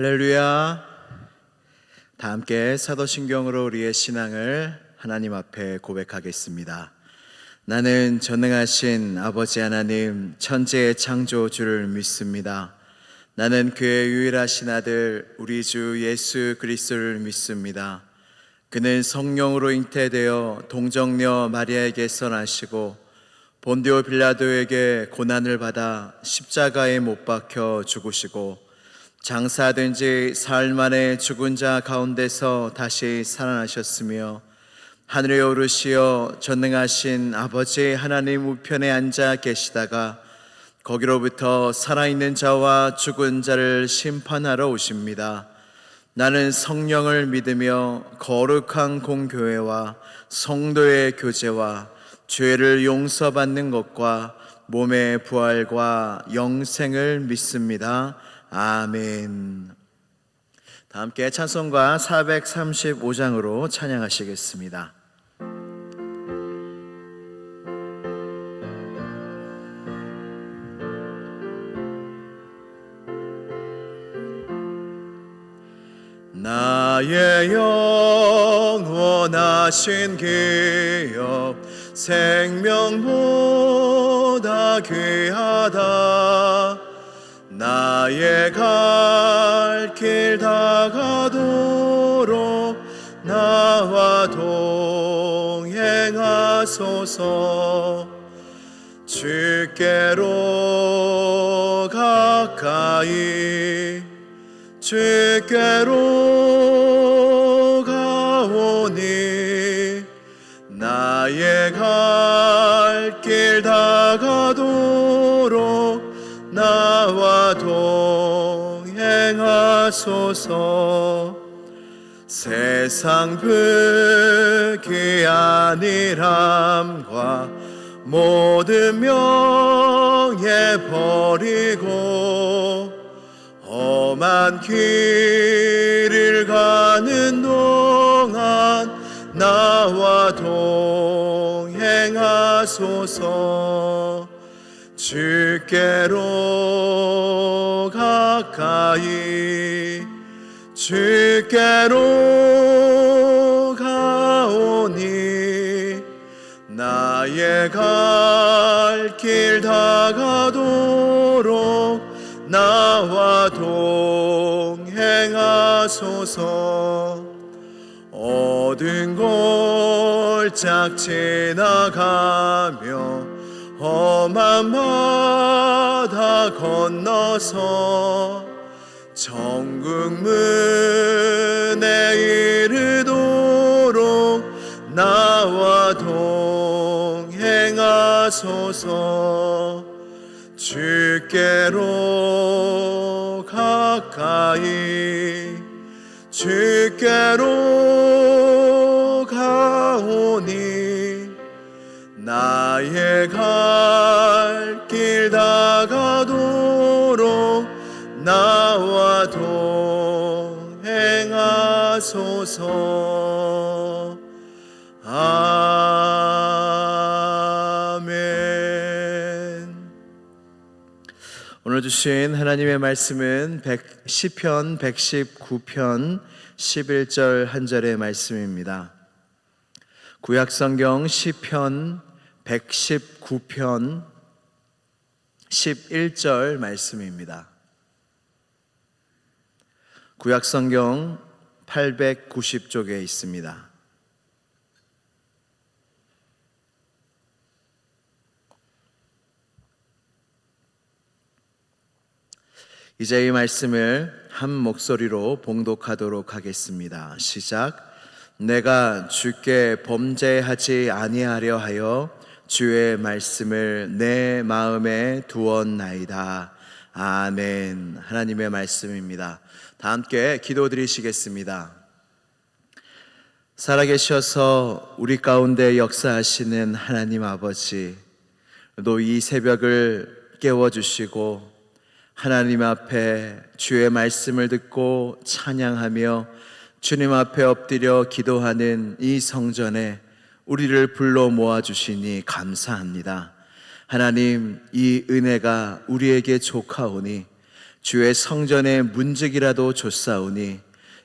할렐루야. 다 함께 사도신경으로 우리의 신앙을 하나님 앞에 고백하겠습니다. 나는 전능하신 아버지 하나님 천지의 창조주를 믿습니다. 나는 그의 유일하신 아들 우리 주 예수 그리스도를 믿습니다. 그는 성령으로 잉태되어 동정녀 마리아에게서 나시고 본디오 빌라도에게 고난을 받아 십자가에 못 박혀 죽으시고 장사된 지 사흘 만에 죽은 자 가운데서 다시 살아나셨으며 하늘에 오르시어 전능하신 아버지 하나님 우편에 앉아 계시다가 거기로부터 살아있는 자와 죽은 자를 심판하러 오십니다. 나는 성령을 믿으며 거룩한 공교회와 성도의 교제와 죄를 용서받는 것과 몸의 부활과 영생을 믿습니다. 아멘. 다 함께 찬송가 435장으로 찬양하시겠습니다. 나의 영원하신 기업 생명보다 귀하다. 나의 갈 길 다가도록 나와 동행하소서. 주께로 가까이 주께로 가오니 나의 갈 길 다가도록 나와 동행하소서. 세상 부귀한 일함과 모든 명예 버리고 험한 길을 가는 동안 나와 동행하소서. 주께로 가까이 주께로 가오니 나의 갈 길 다가도록 나와 동행하소서. 어두운 골짝 지나가며 험한 바다 건너서 천국 문에 이르도록 나와 동행하소서. 주께로 가까이 주께로 가오니 나의 갈 길 다가도록 나와 동행하소서. 아멘. 오늘 주신 하나님의 말씀은 시편 119편 11절 한 절의 말씀입니다. 구약성경 시편 119편 11절 말씀입니다. 구약성경 890쪽에 있습니다. 이제 이 말씀을 한 목소리로 봉독하도록 하겠습니다. 시작. 내가 주께 범죄하지 아니하려 하여 주의 말씀을 내 마음에 두었나이다. 아멘. 하나님의 말씀입니다. 다 함께 기도드리시겠습니다. 살아계셔서 우리 가운데 역사하시는 하나님 아버지, 또 이 새벽을 깨워주시고 하나님 앞에 주의 말씀을 듣고 찬양하며 주님 앞에 엎드려 기도하는 이 성전에 우리를 불러 모아주시니 감사합니다. 하나님, 이 은혜가 우리에게 족하오니 주의 성전의 문지기라도 줬사오니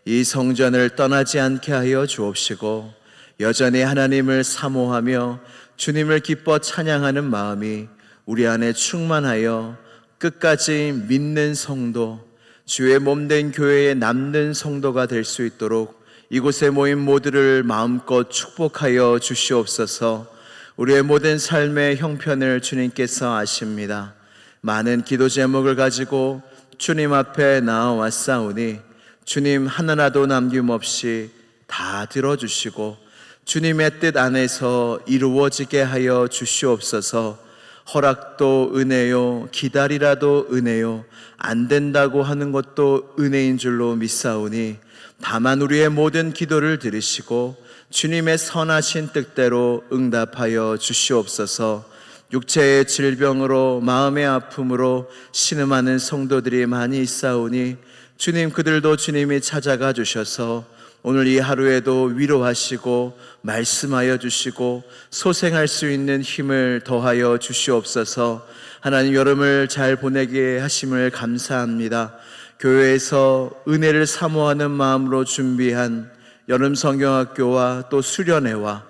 이 성전을 떠나지 않게 하여 주옵시고 여전히 하나님을 사모하며 주님을 기뻐 찬양하는 마음이 우리 안에 충만하여 끝까지 믿는 성도, 주의 몸된 교회에 남는 성도가 될 수 있도록 이곳에 모인 모두를 마음껏 축복하여 주시옵소서. 우리의 모든 삶의 형편을 주님께서 아십니다. 많은 기도 제목을 가지고 주님 앞에 나아왔사오니 주님 하나라도 남김없이 다 들어주시고 주님의 뜻 안에서 이루어지게 하여 주시옵소서. 허락도 은혜요, 기다리라도 은혜요, 안 된다고 하는 것도 은혜인 줄로 믿사오니 다만 우리의 모든 기도를 들으시고 주님의 선하신 뜻대로 응답하여 주시옵소서. 육체의 질병으로 마음의 아픔으로 신음하는 성도들이 많이 있사오니 주님 그들도 주님이 찾아가 주셔서 오늘 이 하루에도 위로하시고 말씀하여 주시고 소생할 수 있는 힘을 더하여 주시옵소서. 하나님 여름을 잘 보내게 하심을 감사합니다. 교회에서 은혜를 사모하는 마음으로 준비한 여름 성경학교와 또 수련회와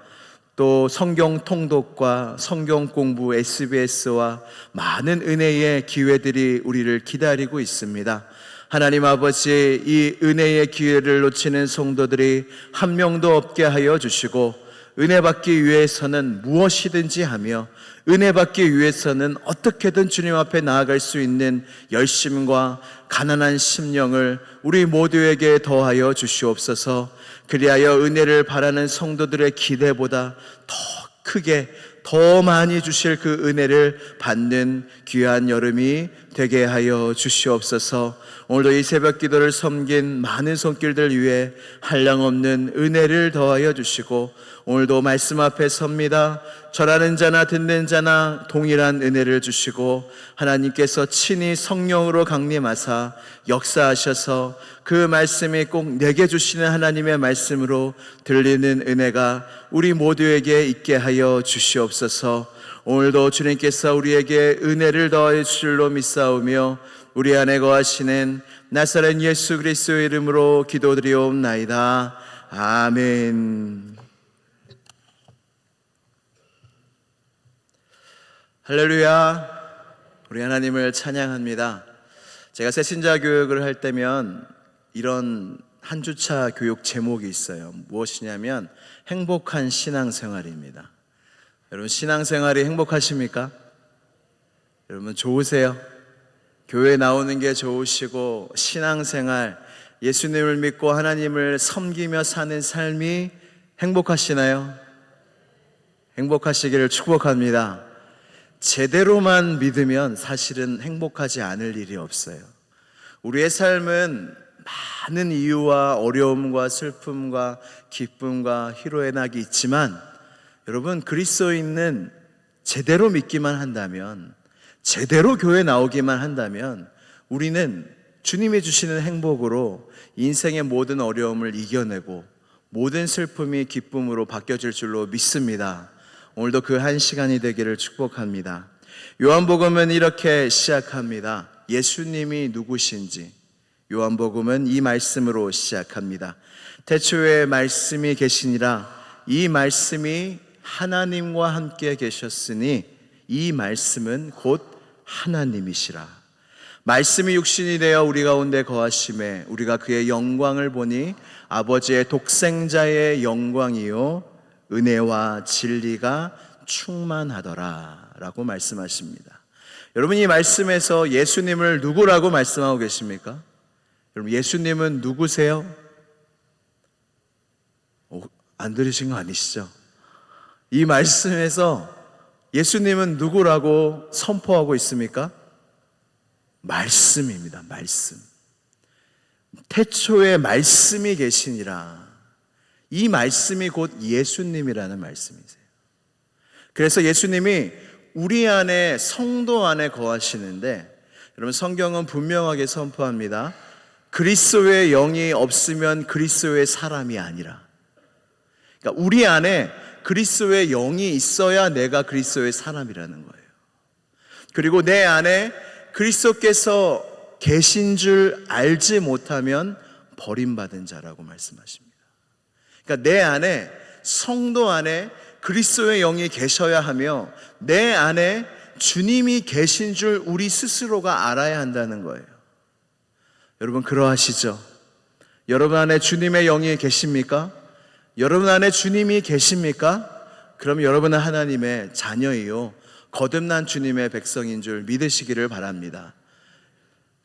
또 성경 통독과 성경 공부 SBS와 많은 은혜의 기회들이 우리를 기다리고 있습니다. 하나님 아버지, 이 은혜의 기회를 놓치는 성도들이 한 명도 없게 하여 주시고 은혜 받기 위해서는 무엇이든지 하며 은혜 받기 위해서는 어떻게든 주님 앞에 나아갈 수 있는 열심과 가난한 심령을 우리 모두에게 더하여 주시옵소서. 그리하여 은혜를 바라는 성도들의 기대보다 더 크게 더 많이 주실 그 은혜를 받는 귀한 여름이 되게 하여 주시옵소서. 오늘도 이 새벽 기도를 섬긴 많은 손길들 위해 한량없는 은혜를 더하여 주시고 오늘도 말씀 앞에 섭니다. 절하는 자나 듣는 자나 동일한 은혜를 주시고 하나님께서 친히 성령으로 강림하사 역사하셔서 그 말씀이 꼭 내게 주시는 하나님의 말씀으로 들리는 은혜가 우리 모두에게 있게 하여 주시옵소서. 오늘도 주님께서 우리에게 은혜를 더하여 주실로 믿사오며 우리 안에 거하시는 나사렛 예수 그리스도의 이름으로 기도드리옵나이다. 아멘. 할렐루야. 우리 하나님을 찬양합니다. 제가 새신자 교육을 할 때면 이런 한 주차 교육 제목이 있어요. 무엇이냐면 행복한 신앙생활입니다. 여러분 신앙생활이 행복하십니까? 여러분 좋으세요? 교회 나오는 게 좋으시고 신앙생활, 예수님을 믿고 하나님을 섬기며 사는 삶이 행복하시나요? 행복하시기를 축복합니다. 제대로만 믿으면 사실은 행복하지 않을 일이 없어요. 우리의 삶은 많은 이유와 어려움과 슬픔과 기쁨과 희로의 낙이 있지만 여러분 그리스도인은 제대로 믿기만 한다면, 제대로 교회 나오기만 한다면 우리는 주님이 주시는 행복으로 인생의 모든 어려움을 이겨내고 모든 슬픔이 기쁨으로 바뀌어질 줄로 믿습니다. 오늘도 그 한 시간이 되기를 축복합니다. 요한복음은 이렇게 시작합니다. 예수님이 누구신지 요한복음은 이 말씀으로 시작합니다. 태초에 말씀이 계시니라. 이 말씀이 하나님과 함께 계셨으니 이 말씀은 곧 하나님이시라. 말씀이 육신이 되어 우리 가운데 거하심에 우리가 그의 영광을 보니 아버지의 독생자의 영광이요 은혜와 진리가 충만하더라 라고 말씀하십니다. 여러분 이 말씀에서 예수님을 누구라고 말씀하고 계십니까? 여러분 예수님은 누구세요? 안 들으신 거 아니시죠? 이 말씀에서 예수님은 누구라고 선포하고 있습니까? 말씀입니다. 말씀. 태초에 말씀이 계시니라. 이 말씀이 곧 예수님이라는 말씀이세요. 그래서 예수님이 우리 안에 성도 안에 거하시는데 여러분 성경은 분명하게 선포합니다. 그리스도의 영이 없으면 그리스도의 사람이 아니라. 그러니까 우리 안에 그리스도의 영이 있어야 내가 그리스도의 사람이라는 거예요. 그리고 내 안에 그리스도께서 계신 줄 알지 못하면 버림받은 자라고 말씀하십니다. 그러니까 내 안에, 성도 안에 그리스도의 영이 계셔야 하며 내 안에 주님이 계신 줄 우리 스스로가 알아야 한다는 거예요. 여러분 그러하시죠? 여러분 안에 주님의 영이 계십니까? 여러분 안에 주님이 계십니까? 그럼 여러분은 하나님의 자녀이요 거듭난 주님의 백성인 줄 믿으시기를 바랍니다.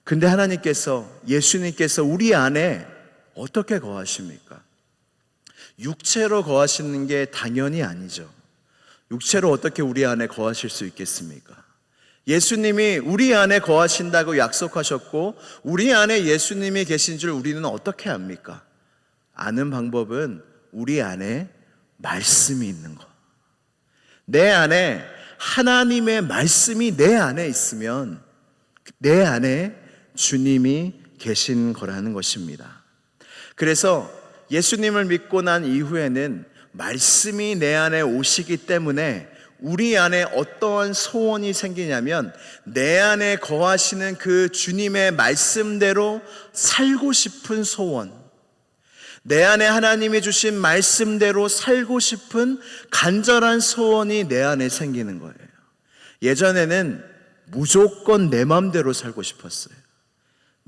근데 하나님께서, 예수님께서 우리 안에 어떻게 거하십니까? 육체로 거하시는 게 당연히 아니죠. 육체로 어떻게 우리 안에 거하실 수 있겠습니까? 예수님이 우리 안에 거하신다고 약속하셨고 우리 안에 예수님이 계신 줄 우리는 어떻게 압니까? 아는 방법은 우리 안에 말씀이 있는 것. 내 안에 하나님의 말씀이 내 안에 있으면 내 안에 주님이 계신 거라는 것입니다. 그래서 예수님을 믿고 난 이후에는 말씀이 내 안에 오시기 때문에 우리 안에 어떠한 소원이 생기냐면 내 안에 거하시는 그 주님의 말씀대로 살고 싶은 소원, 내 안에 하나님이 주신 말씀대로 살고 싶은 간절한 소원이 내 안에 생기는 거예요. 예전에는 무조건 내 마음대로 살고 싶었어요.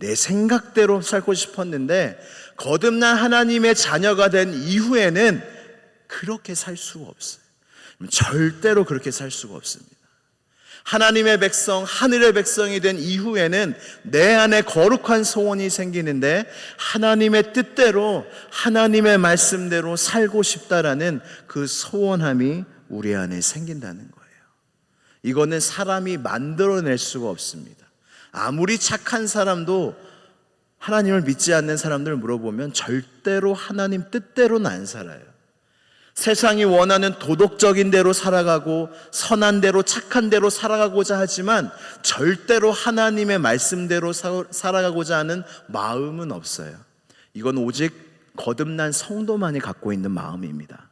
내 생각대로 살고 싶었는데 거듭난 하나님의 자녀가 된 이후에는 그렇게 살 수가 없어요. 절대로 그렇게 살 수가 없습니다. 하나님의 백성, 하늘의 백성이 된 이후에는 내 안에 거룩한 소원이 생기는데 하나님의 뜻대로, 하나님의 말씀대로 살고 싶다라는 그 소원함이 우리 안에 생긴다는 거예요. 이거는 사람이 만들어낼 수가 없습니다. 아무리 착한 사람도 하나님을 믿지 않는 사람들 물어보면 절대로 하나님 뜻대로는 안 살아요. 세상이 원하는 도덕적인 대로 살아가고 선한 대로 착한 대로 살아가고자 하지만 절대로 하나님의 말씀대로 살아가고자 하는 마음은 없어요. 이건 오직 거듭난 성도만이 갖고 있는 마음입니다.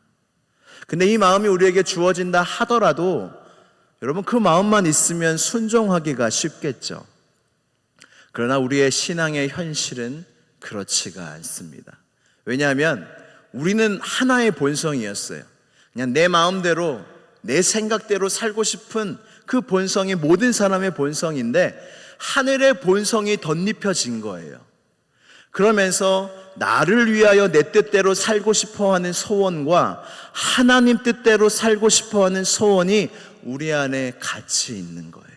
근데 이 마음이 우리에게 주어진다 하더라도 여러분 그 마음만 있으면 순종하기가 쉽겠죠. 그러나 우리의 신앙의 현실은 그렇지가 않습니다. 왜냐하면 우리는 하나의 본성이었어요. 그냥 내 마음대로 내 생각대로 살고 싶은 그 본성이 모든 사람의 본성인데 하늘의 본성이 덧입혀진 거예요. 그러면서 나를 위하여 내 뜻대로 살고 싶어하는 소원과 하나님 뜻대로 살고 싶어하는 소원이 우리 안에 같이 있는 거예요.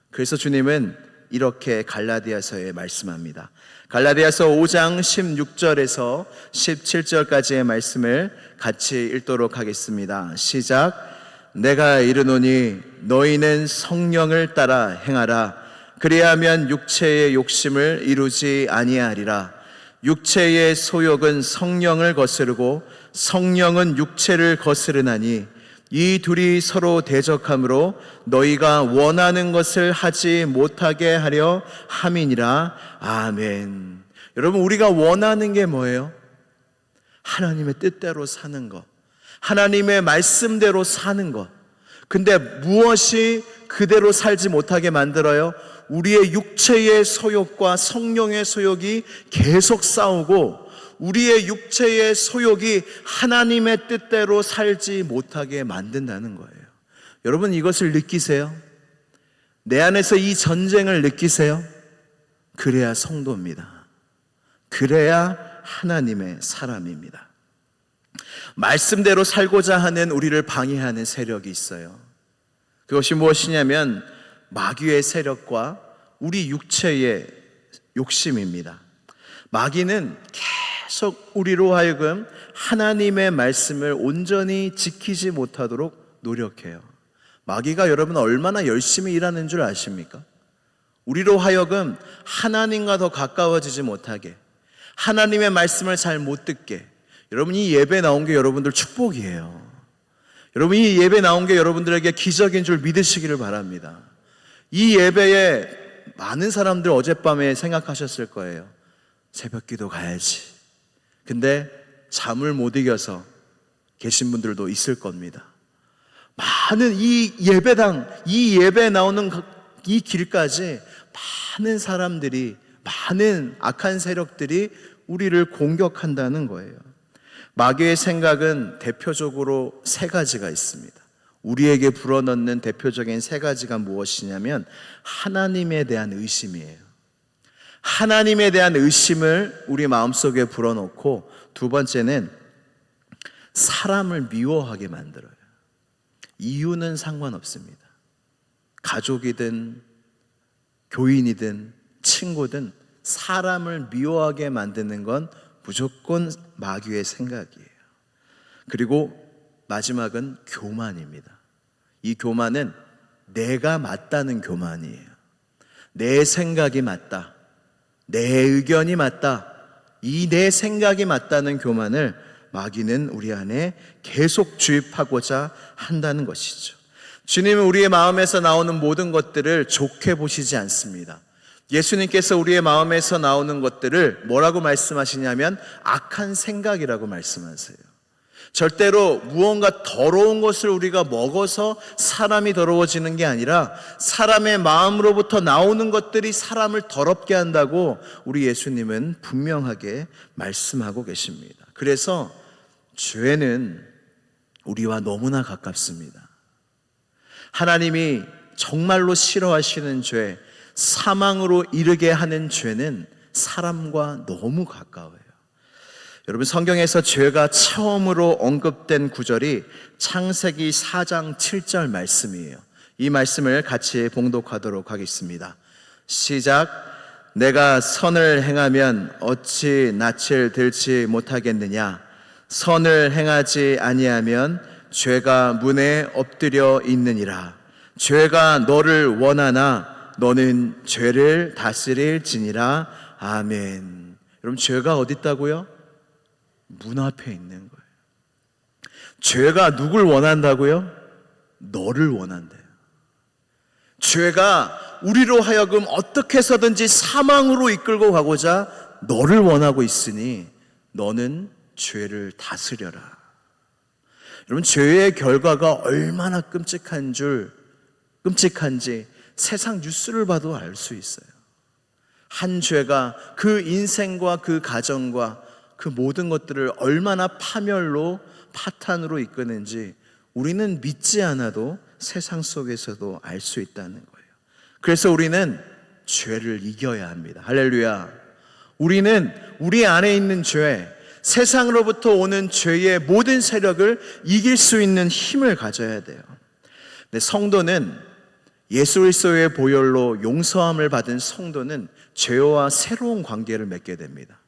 그래서 주님은 이렇게 갈라디아서에 말씀합니다. 갈라디아서 5장 16절에서 17절까지의 말씀을 같이 읽도록 하겠습니다. 시작. 내가 이르노니 너희는 성령을 따라 행하라. 그리하면 육체의 욕심을 이루지 아니하리라. 육체의 소욕은 성령을 거스르고 성령은 육체를 거스르나니 이 둘이 서로 대적하므로 너희가 원하는 것을 하지 못하게 하려 함이니라. 아멘. 여러분 우리가 원하는 게 뭐예요? 하나님의 뜻대로 사는 것, 하나님의 말씀대로 사는 것. 근데 무엇이 그대로 살지 못하게 만들어요? 우리의 육체의 소욕과 성령의 소욕이 계속 싸우고 우리의 육체의 소욕이 하나님의 뜻대로 살지 못하게 만든다는 거예요. 여러분 이것을 느끼세요? 내 안에서 이 전쟁을 느끼세요? 그래야 성도입니다. 그래야 하나님의 사람입니다. 말씀대로 살고자 하는 우리를 방해하는 세력이 있어요. 그것이 무엇이냐면 마귀의 세력과 우리 육체의 욕심입니다. 마귀는 계속 우리로 하여금 하나님의 말씀을 온전히 지키지 못하도록 노력해요. 마귀가 여러분 얼마나 열심히 일하는 줄 아십니까? 우리로 하여금 하나님과 더 가까워지지 못하게, 하나님의 말씀을 잘 못 듣게. 여러분 이 예배 나온 게 여러분들 축복이에요. 여러분 이 예배 나온 게 여러분들에게 기적인 줄 믿으시기를 바랍니다. 이 예배에 많은 사람들 어젯밤에 생각하셨을 거예요. 새벽 기도 가야지. 근데 잠을 못 이겨서 계신 분들도 있을 겁니다. 많은 이 예배당, 이 예배 나오는 이 길까지 많은 사람들이, 많은 악한 세력들이 우리를 공격한다는 거예요. 마귀의 생각은 대표적으로 세 가지가 있습니다. 우리에게 불어넣는 대표적인 세 가지가 무엇이냐면 하나님에 대한 의심이에요. 하나님에 대한 의심을 우리 마음속에 불어넣고, 두 번째는 사람을 미워하게 만들어요. 이유는 상관없습니다. 가족이든 교인이든 친구든 사람을 미워하게 만드는 건 무조건 마귀의 생각이에요. 그리고 마지막은 교만입니다. 이 교만은 내가 맞다는 교만이에요. 내 생각이 맞다, 내 의견이 맞다, 이 내 생각이 맞다는 교만을 마귀는 우리 안에 계속 주입하고자 한다는 것이죠. 주님은 우리의 마음에서 나오는 모든 것들을 좋게 보시지 않습니다. 예수님께서 우리의 마음에서 나오는 것들을 뭐라고 말씀하시냐면 악한 생각이라고 말씀하세요. 절대로 무언가 더러운 것을 우리가 먹어서 사람이 더러워지는 게 아니라 사람의 마음으로부터 나오는 것들이 사람을 더럽게 한다고 우리 예수님은 분명하게 말씀하고 계십니다. 그래서 죄는 우리와 너무나 가깝습니다. 하나님이 정말로 싫어하시는 죄, 사망으로 이르게 하는 죄는 사람과 너무 가까워요. 여러분, 성경에서 죄가 처음으로 언급된 구절이 창세기 4장 7절 말씀이에요. 이 말씀을 같이 봉독하도록 하겠습니다. 시작. 내가 선을 행하면 어찌 낯을 들지 못하겠느냐? 선을 행하지 아니하면 죄가 문에 엎드려 있느니라. 죄가 너를 원하나 너는 죄를 다스릴지니라. 아멘. 여러분, 죄가 어디 있다고요? 문 앞에 있는 거예요. 죄가 누굴 원한다고요? 너를 원한대요. 죄가 우리로 하여금 어떻게 해서든지 사망으로 이끌고 가고자 너를 원하고 있으니 너는 죄를 다스려라. 여러분, 죄의 결과가 얼마나 끔찍한지 세상 뉴스를 봐도 알 수 있어요. 한 죄가 그 인생과 그 가정과 그 모든 것들을 얼마나 파멸로, 파탄으로 이끄는지 우리는 믿지 않아도 세상 속에서도 알 수 있다는 거예요. 그래서 우리는 죄를 이겨야 합니다. 할렐루야. 우리는 우리 안에 있는 죄, 세상으로부터 오는 죄의 모든 세력을 이길 수 있는 힘을 가져야 돼요. 근데 성도는, 예수 그리스도의 보혈로 용서함을 받은 성도는 죄와 새로운 관계를 맺게 됩니다.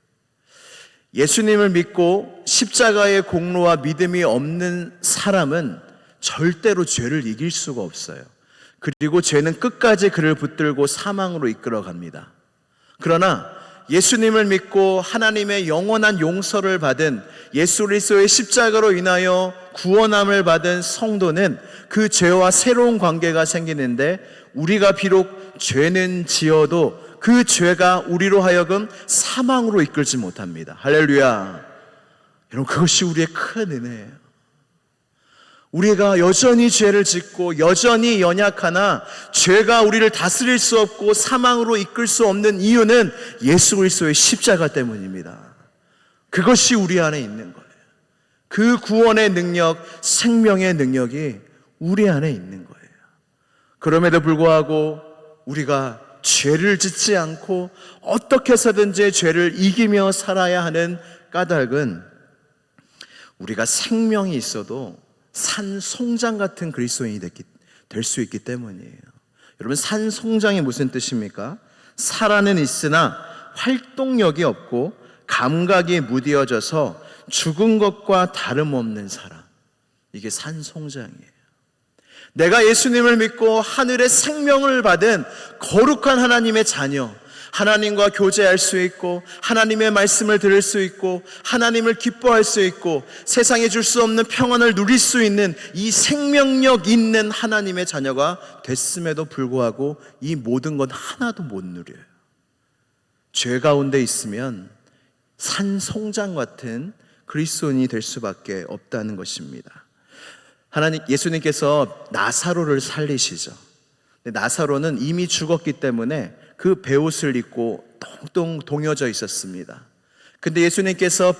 예수님을 믿고 십자가의 공로와 믿음이 없는 사람은 절대로 죄를 이길 수가 없어요. 그리고 죄는 끝까지 그를 붙들고 사망으로 이끌어갑니다. 그러나 예수님을 믿고 하나님의 영원한 용서를 받은, 예수 그리스도의 십자가로 인하여 구원함을 받은 성도는 그 죄와 새로운 관계가 생기는데, 우리가 비록 죄는 지어도 그 죄가 우리로 하여금 사망으로 이끌지 못합니다. 할렐루야. 여러분, 그것이 우리의 큰 은혜예요. 우리가 여전히 죄를 짓고 여전히 연약하나 죄가 우리를 다스릴 수 없고 사망으로 이끌 수 없는 이유는 예수 그리스도의 십자가 때문입니다. 그것이 우리 안에 있는 거예요. 그 구원의 능력, 생명의 능력이 우리 안에 있는 거예요. 그럼에도 불구하고 우리가 죄를 짓지 않고 어떻게 해서든지 죄를 이기며 살아야 하는 까닭은 우리가 생명이 있어도 산송장 같은 그리스도인이 될 수 있기 때문이에요. 여러분, 산송장이 무슨 뜻입니까? 살아는 있으나 활동력이 없고 감각이 무뎌져서 죽은 것과 다름없는 사람, 이게 산송장이에요. 내가 예수님을 믿고 하늘의 생명을 받은 거룩한 하나님의 자녀, 하나님과 교제할 수 있고 하나님의 말씀을 들을 수 있고 하나님을 기뻐할 수 있고 세상에 줄 수 없는 평안을 누릴 수 있는 이 생명력 있는 하나님의 자녀가 됐음에도 불구하고 이 모든 건 하나도 못 누려요. 죄 가운데 있으면 산송장 같은 그리스도인이 될 수밖에 없다는 것입니다. 예수님께서 나사로를 살리시죠. 나사로는 이미 죽었기 때문에 그 베옷을 입고 똥똥 동여져 있었습니다. 근데 예수님께서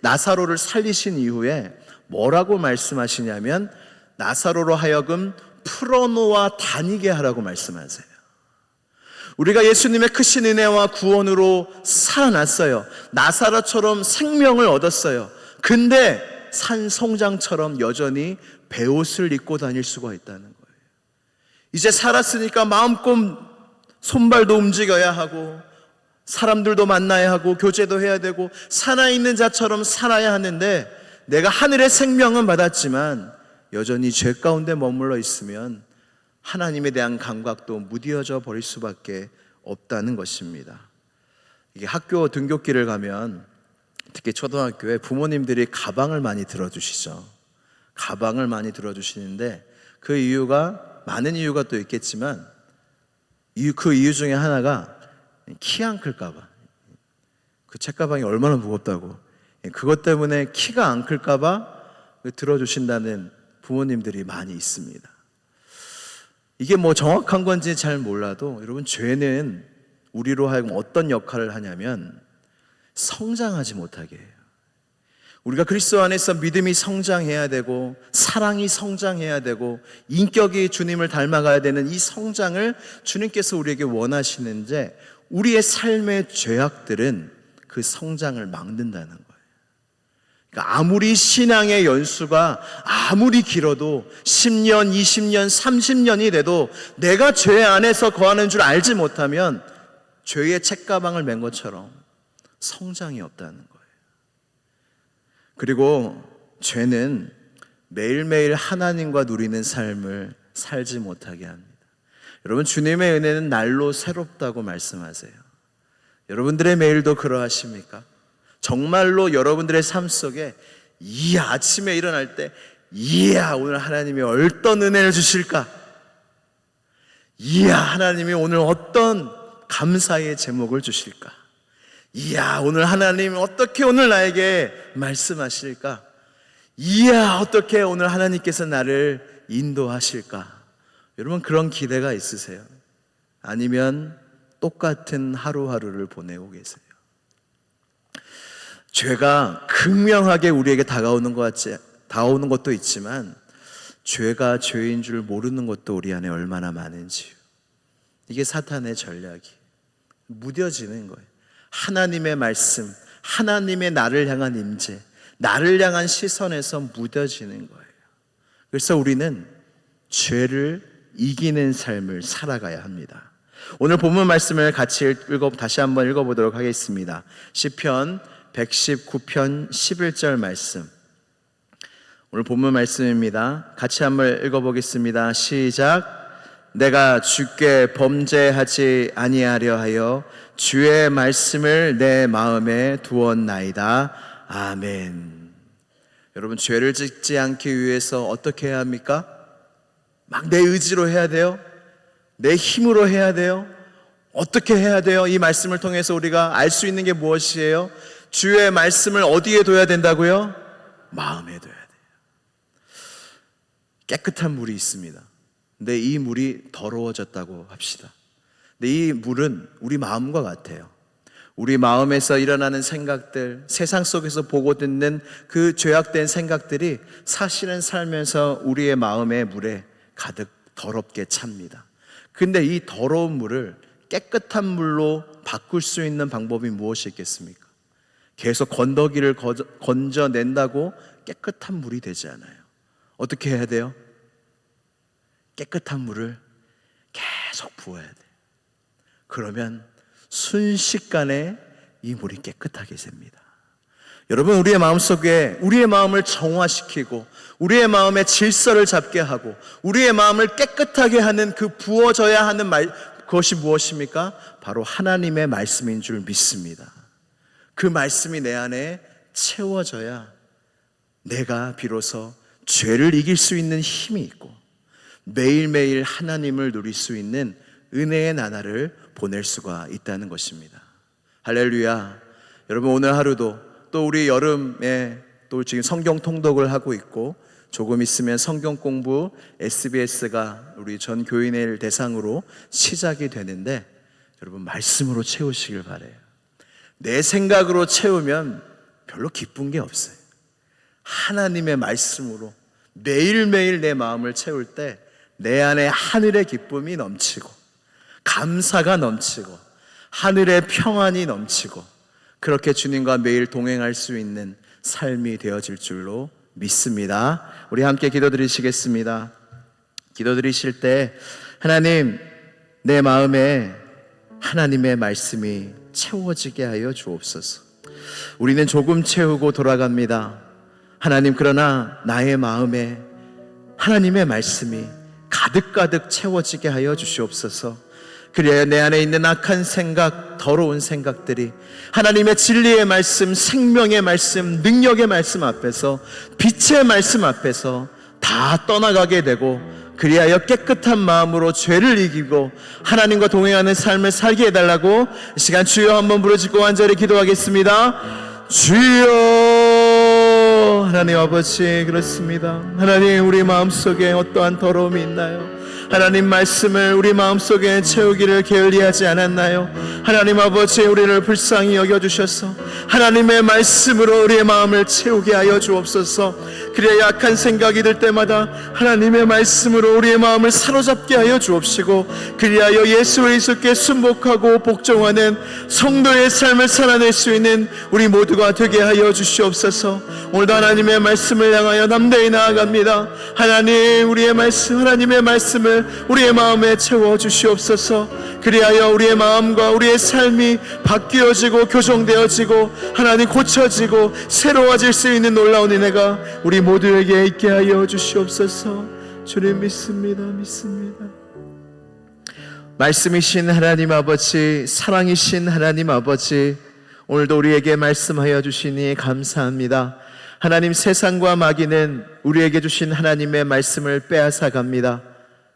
나사로를 살리신 이후에 뭐라고 말씀하시냐면 나사로로 하여금 풀어놓아 다니게 하라고 말씀하세요. 우리가 예수님의 크신 은혜와 구원으로 살아났어요. 나사로처럼 생명을 얻었어요. 근데 산 송장처럼 여전히 베옷을 입고 다닐 수가 있다는 거예요. 이제 살았으니까 마음껏 손발도 움직여야 하고 사람들도 만나야 하고 교제도 해야 되고 살아있는 자처럼 살아야 하는데, 내가 하늘의 생명은 받았지만 여전히 죄 가운데 머물러 있으면 하나님에 대한 감각도 무뎌져 버릴 수밖에 없다는 것입니다. 이게 학교 등굣길을 가면 특히 초등학교에 부모님들이 가방을 많이 들어주시죠. 가방을 많이 들어주시는데 그 이유가, 많은 이유가 또 있겠지만 그 이유 중에 하나가 키 안 클까봐. 그 책가방이 얼마나 무겁다고. 그것 때문에 키가 안 클까봐 들어주신다는 부모님들이 많이 있습니다. 이게 뭐 정확한 건지 잘 몰라도 여러분, 죄는 우리로 하여금 어떤 역할을 하냐면 성장하지 못하게 해요. 우리가 그리스도 안에서 믿음이 성장해야 되고 사랑이 성장해야 되고 인격이 주님을 닮아가야 되는 이 성장을 주님께서 우리에게 원하시는데, 우리의 삶의 죄악들은 그 성장을 막는다는 거예요. 그러니까 아무리 신앙의 연수가 아무리 길어도 10년, 20년, 30년이 돼도 내가 죄 안에서 거하는 줄 알지 못하면 죄의 책가방을 맨 것처럼 성장이 없다는 거예요. 그리고 죄는 매일매일 하나님과 누리는 삶을 살지 못하게 합니다. 여러분, 주님의 은혜는 날로 새롭다고 말씀하세요. 여러분들의 매일도 그러하십니까? 정말로 여러분들의 삶 속에 아침에 일어날 때 오늘 하나님이 어떤 은혜를 주실까? 하나님이 오늘 어떤 감사의 제목을 주실까? 오늘 하나님이 어떻게 오늘 나에게 말씀하실까? 어떻게 오늘 하나님께서 나를 인도하실까? 여러분, 그런 기대가 있으세요? 아니면 똑같은 하루하루를 보내고 계세요? 죄가 극명하게 우리에게 다가오는 것도 있지만 죄가 죄인 줄 모르는 것도 우리 안에 얼마나 많은지요. 이게 사탄의 전략이 무뎌지는 거예요. 하나님의 말씀, 하나님의 나를 향한 임재, 나를 향한 시선에서 무뎌지는 거예요. 그래서 우리는 죄를 이기는 삶을 살아가야 합니다. 오늘 본문 말씀을 같이 다시 한번 읽어보도록 하겠습니다. 시편 119편 11절 말씀, 오늘 본문 말씀입니다. 같이 한번 읽어보겠습니다. 시작. 내가 주께 범죄하지 아니하려 하여 주의 말씀을 내 마음에 두었나이다. 아멘. 여러분, 죄를 짓지 않기 위해서 어떻게 해야 합니까? 막 내 의지로 해야 돼요? 내 힘으로 해야 돼요? 어떻게 해야 돼요? 이 말씀을 통해서 우리가 알 수 있는 게 무엇이에요? 주의 말씀을 어디에 둬야 된다고요? 마음에 둬야 돼요. 깨끗한 물이 있습니다. 근데 이 물이 더러워졌다고 합시다. 근데 이 물은 우리 마음과 같아요. 우리 마음에서 일어나는 생각들, 세상 속에서 보고 듣는 그 죄악된 생각들이 사실은 살면서 우리의 마음의 물에 가득 더럽게 찹니다. 근데 이 더러운 물을 깨끗한 물로 바꿀 수 있는 방법이 무엇이 있겠습니까? 계속 건더기를 건져낸다고 깨끗한 물이 되지 않아요. 어떻게 해야 돼요? 깨끗한 물을 계속 부어야 돼요. 그러면 순식간에 이 물이 깨끗하게 됩니다. 여러분, 우리의 마음속에 우리의 마음을 정화시키고 우리의 마음의 질서를 잡게 하고 우리의 마음을 깨끗하게 하는 그 부어져야 하는 그것이 무엇입니까? 바로 하나님의 말씀인 줄 믿습니다. 그 말씀이 내 안에 채워져야 내가 비로소 죄를 이길 수 있는 힘이 있고 매일매일 하나님을 누릴 수 있는 은혜의 나날을 보낼 수가 있다는 것입니다. 할렐루야. 여러분, 오늘 하루도 또 우리 여름에 또 지금 성경 통독을 하고 있고 조금 있으면 성경 공부 SBS가 우리 전 교인을 대상으로 시작이 되는데, 여러분, 말씀으로 채우시길 바래요. 내 생각으로 채우면 별로 기쁜 게 없어요. 하나님의 말씀으로 매일매일 내 마음을 채울 때 내 안에 하늘의 기쁨이 넘치고 감사가 넘치고 하늘의 평안이 넘치고 그렇게 주님과 매일 동행할 수 있는 삶이 되어질 줄로 믿습니다. 우리 함께 기도드리시겠습니다. 기도드리실 때 하나님, 내 마음에 하나님의 말씀이 채워지게 하여 주옵소서. 우리는 조금 채우고 돌아갑니다. 하나님, 그러나 나의 마음에 하나님의 말씀이 가득가득 채워지게 하여 주시옵소서. 그래야 내 안에 있는 악한 생각, 더러운 생각들이 하나님의 진리의 말씀, 생명의 말씀, 능력의 말씀 앞에서, 빛의 말씀 앞에서 다 떠나가게 되고, 그리하여 깨끗한 마음으로 죄를 이기고 하나님과 동행하는 삶을 살게 해달라고 이 시간 주여 한번 부르짖고 간절히 기도하겠습니다. 주여. 하나님 아버지, 그렇습니다. 하나님, 우리 마음속에 어떠한 더러움이 있나요? 하나님 말씀을 우리 마음속에 채우기를 게을리하지 않았나요? 하나님 아버지, 우리를 불쌍히 여겨주셔서 하나님의 말씀으로 우리의 마음을 채우게 하여 주옵소서. 그래야 약한 생각이 들 때마다 하나님의 말씀으로 우리의 마음을 사로잡게 하여 주옵시고, 그리하여 예수 그리스도께 순복하고 복종하는 성도의 삶을 살아낼 수 있는 우리 모두가 되게 하여 주시옵소서. 오늘도 하나님의 말씀을 향하여 담대히 나아갑니다. 하나님, 우리의 말씀, 하나님의 말씀을 우리의 마음에 채워 주시옵소서. 그리하여 우리의 마음과 우리의 삶이 바뀌어지고 교정되어지고 하나님 고쳐지고 새로워질 수 있는 놀라운 은혜가 우리 모두에게 있게 하여 주시옵소서. 주님 믿습니다. 말씀이신 하나님 아버지, 사랑이신 하나님 아버지, 오늘도 우리에게 말씀하여 주시니 감사합니다. 하나님, 세상과 마귀는 우리에게 주신 하나님의 말씀을 빼앗아 갑니다.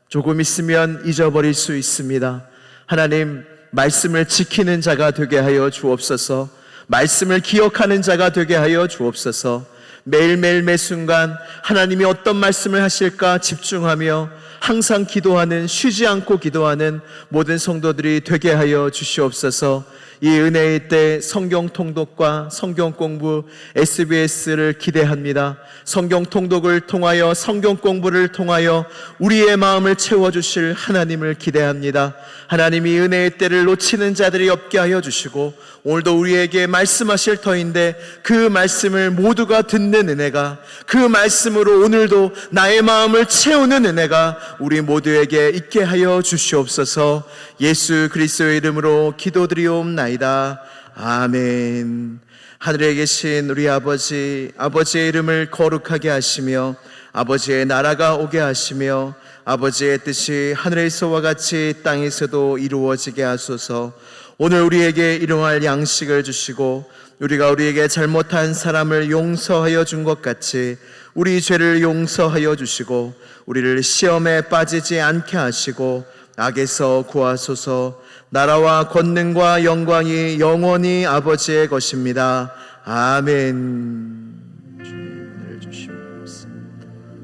조금 있으면 잊어버릴 수 있습니다. 하나님, 말씀을 지키는 자가 되게 하여 주옵소서. 말씀을 기억하는 자가 되게 하여 주옵소서. 매일매일 매순간 하나님이 어떤 말씀을 하실까 집중하며 항상 기도하는, 쉬지 않고 기도하는 모든 성도들이 되게 하여 주시옵소서. 이 은혜의 때 성경 통독과 성경 공부 SBS를 기대합니다. 성경 통독을 통하여, 성경 공부를 통하여 우리의 마음을 채워주실 하나님을 기대합니다. 하나님이 은혜의 때를 놓치는 자들이 없게 하여 주시고, 오늘도 우리에게 말씀하실 터인데 그 말씀을 모두가 듣는 은혜가, 그 말씀으로 오늘도 나의 마음을 채우는 은혜가 우리 모두에게 있게 하여 주시옵소서. 예수 그리스도의 이름으로 기도드리옵나이다. 아멘. 하늘에 계신 우리 아버지, 아버지의 이름을 거룩하게 하시며 아버지의 나라가 오게 하시며 아버지의 뜻이 하늘에서와 같이 땅에서도 이루어지게 하소서. 오늘 우리에게 일용할 양식을 주시고 우리가 우리에게 잘못한 사람을 용서하여 준 것 같이 우리 죄를 용서하여 주시고 우리를 시험에 빠지지 않게 하시고 악에서 구하소서. 나라와 권능과 영광이 영원히 아버지의 것입니다. 아멘. 주님, 은혜를 주시옵소서.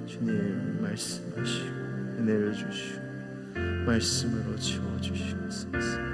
주님, 말씀하시고 은혜를 주시고 말씀으로 채워주시옵소서.